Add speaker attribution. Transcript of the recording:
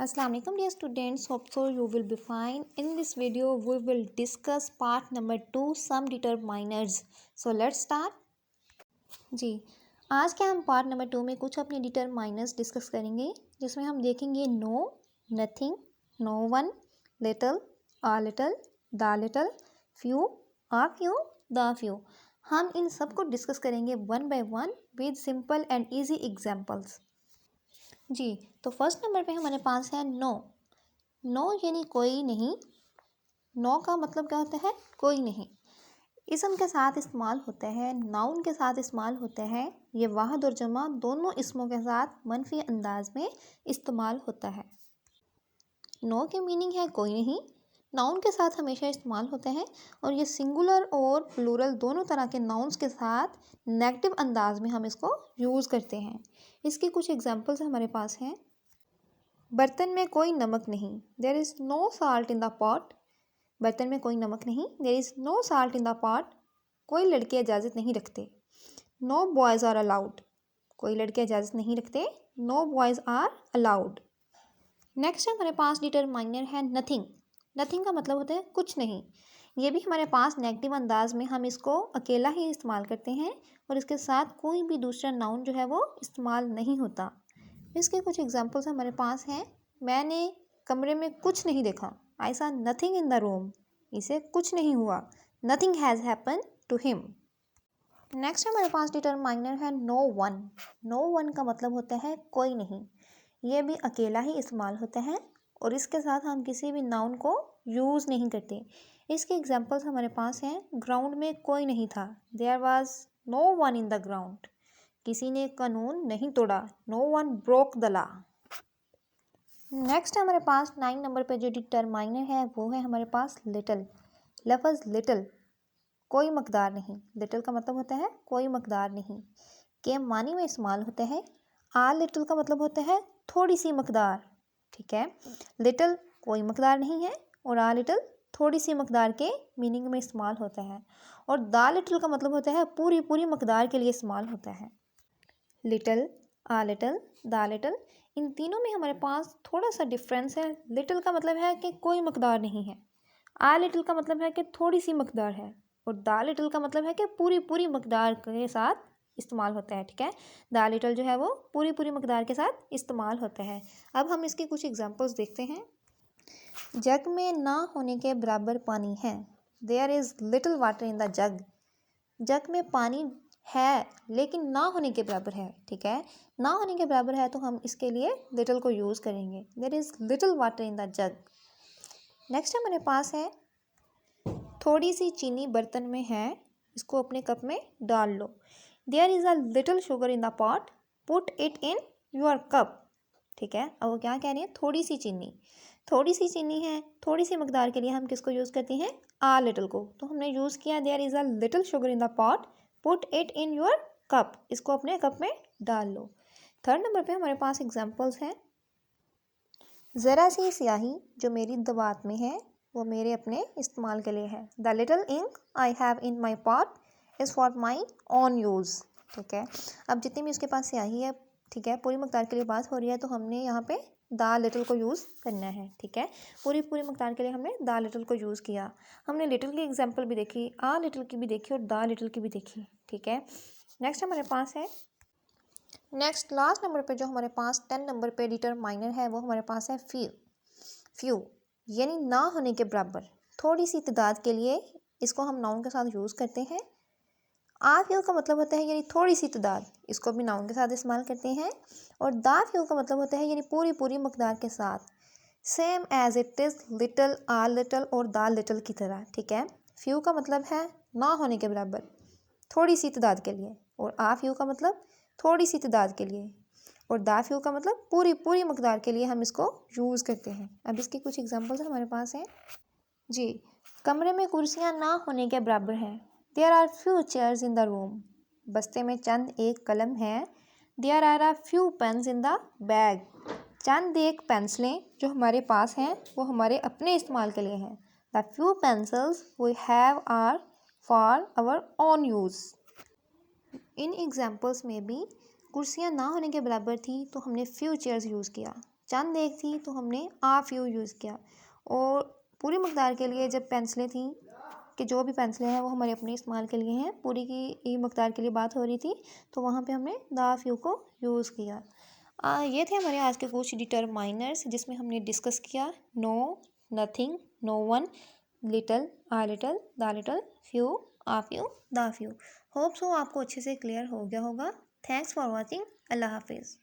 Speaker 1: Assalamu alaikum dear students, hope so you will be fine. In this video we will discuss part number 2 sum determiners. So let's start. जी, आज के हम part number 2 में कुछ अपने determiners discuss करेंगे, जिसमें हम देखेंगे no, nothing, no one, little, a little, the little, few, a few, the few. हम इन सब को डिस्कस करेंगे one by one with simple and easy examples. जी, तो फर्स्ट नंबर पे हमारे पास है नो। नो यानी कोई नहीं। नो का मतलब क्या होता है? कोई नहीं। इसम के साथ इस्तेमाल होता है, नाउन के साथ इस्तेमाल होता है। ये वाहिद और जमा दोनों इसमों के साथ मनफी अंदाज में इस्तेमाल होता है। नो की मीनिंग है कोई नहीं। नाउन के साथ हमेशा इस्तेमाल होता है और ये सिंगुलर और प्लूरल दोनों तरह के नाउन्स के साथ नेगेटिव अंदाज में हम इसको यूज़ करते हैं। इसकी कुछ एग्जांपल्स हमारे पास हैं। बर्तन में कोई नमक नहीं, there is no salt in the pot. बर्तन में कोई नमक नहीं, there is no salt in the pot. कोई लड़के इजाज़त नहीं रखते। No boys are allowed. कोई लड़के इजाज़त नहीं रखते। No boys are allowed. Next हमारे पास डिटरमाइनर है नथिंग। नथिंग का मतलब होता है कुछ नहीं। ये भी हमारे पास नेगेटिव अंदाज में हम इसको अकेला ही इस्तेमाल करते हैं और इसके साथ कोई भी दूसरा नाउन जो है वो इस्तेमाल नहीं होता। इसके कुछ एग्जांपल्स हमारे पास हैं। मैंने कमरे में कुछ नहीं देखा। I saw nothing in the room. इसे कुछ नहीं हुआ। Nothing has happen to him. Next हमारे पास डिटरमाइनर है नो वन। नो वन का मतलब होता है कोई नहीं। ये भी अकेला ही इस्तेमाल होता है और इसके साथ हम किसी भी नाउन को यूज़ नहीं करते। इसके एग्जांपल्स हमारे पास हैं। ग्राउंड में कोई नहीं था। There was no one in the ground. किसी ने कानून नहीं तोड़ा। No one broke the law. Next हमारे पास 9 नंबर पे जो डिटरमाइनर है वो है हमारे पास लिटिल। लफ्ज़ लिटिल कोई मकदार नहीं। लिटिल का मतलब होता है कोई मकदार नहीं के मानी में इस्तेमाल होता है। आ लिटिल का मतलब होता है थोड़ी सी मकदार। ठीक है, लिटिल कोई मकदार नहीं है और आ लिटिल थोड़ी सी मकदार के मीनिंग में इस्तेमाल होता है और द लिटिल का मतलब होता है पूरी पूरी मकदार के लिए इस्तेमाल होता है। Little, a little, the little, इन तीनों में हमारे पास थोड़ा सा डिफरेंस है। लिटिल का मतलब है कि कोई मकदार नहीं है। आ लिटिल का मतलब है कि थोड़ी सी मकदार है और द लिटिल का मतलब है कि पूरी पूरी मकदार के साथ इस्तेमाल होता है। ठीक है, द लिटिल जो है वो पूरी पूरी मकदार के साथ इस्तेमाल होता है। अब हम इसके कुछ एग्जांपल्स देखते हैं। जग में ना होने के बराबर पानी है। There is little water in the jug. Jug में पानी है लेकिन ना होने के बराबर है। ठीक है, ना होने के बराबर है तो हम इसके लिए लिटिल को यूज़ करेंगे। There is little water in the jug. Next हमारे पास है थोड़ी सी चीनी बर्तन में है, इसको अपने कप में डाल लो। There is a little sugar in the pot, put it in your cup. ठीक है, अब वो क्या कह रही है? थोड़ी सी चीनी। थोड़ी सी चीनी है, थोड़ी सी मकदार के लिए हम किसको यूज़ करते हैं? आ लिटिल को। तो हमने यूज़ किया there is a little sugar in the pot, put it in your cup. इसको अपने कप में डाल लो। थर्ड नंबर पे हमारे पास एग्जाम्पल्स हैं। ज़रा सी स्याही जो मेरी दवात में है वो मेरे अपने इस्तेमाल के लिए है। The little ink I have in my pot is for my own use. ठीक है, अब जितनी भी उसके पास स्याही है, ठीक है, पूरी मकदार के लिए बात हो रही है तो हमने यहाँ पे द लिटिल को यूज़ करना है। ठीक है, पूरी पूरी मकदार के लिए हमने द लिटिल को यूज़ किया। हमने लिटिल की एग्जाम्पल भी देखी, आ लिटिल की भी देखी और द लिटिल की भी देखी। ठीक है, नेक्स्ट हमारे पास है नेक्स्ट लास्ट नंबर पे जो हमारे पास 10 नंबर पे डिटरमाइनर है वो हमारे पास है फ्यू। फ्यू यानी ना होने के बराबर, थोड़ी सी तादाद के लिए इसको हम नाउन के साथ यूज़ करते हैं। आ फ्यू का मतलब होता है यानी थोड़ी सी तादाद, इसको भी नाउन के साथ इस्तेमाल करते हैं। और द फ्यू का मतलब होता है यानी पूरी पूरी मकदार के साथ, same as it is little, a little और द लिटिल की तरह। ठीक है, फ्यू का मतलब है ना होने के बराबर, थोड़ी सी तादाद के लिए, और आ फ्यू का मतलब थोड़ी सी तादाद के लिए, और द फ्यू का मतलब पूरी पूरी मकदार के लिए हम इसको यूज़ करते हैं। अब इसकी कुछ एग्जांपल्स हमारे पास हैं। जी, कमरे में कुर्सियाँ ना होने के बराबर हैं। There are few chairs in the room. बस्ते में चंद एक कलम है। There are a few pens in the bag. चंद एक पेंसिलें जो हमारे पास हैं वो हमारे अपने इस्तेमाल के लिए हैं। The few pencils we have are for our own use. इन एग्जाम्पल्स में भी कुर्सियाँ ना होने के बराबर थी तो हमने फ्यू चेयर्स यूज़ किया। चंद एक थी तो हमने आ फ्यू यूज़ किया। और पूरी मकदार के लिए जब पेंसिलें थी कि जो भी पेंसिलें हैं वो हमारे अपने इस्तेमाल के लिए हैं, पूरी की मकदार के लिए बात हो रही थी, तो वहाँ पे हमने द फ्यू को यूज़ किया। ये थे हमारे आज के कुछ डिटरमाइनर्स जिसमें हमने डिस्कस किया no, nothing, no one, little, a little, the little, few, a few, the few. Hope so आपको अच्छे से क्लियर हो गया होगा। Thanks for watching. अल्लाह हाफिज़।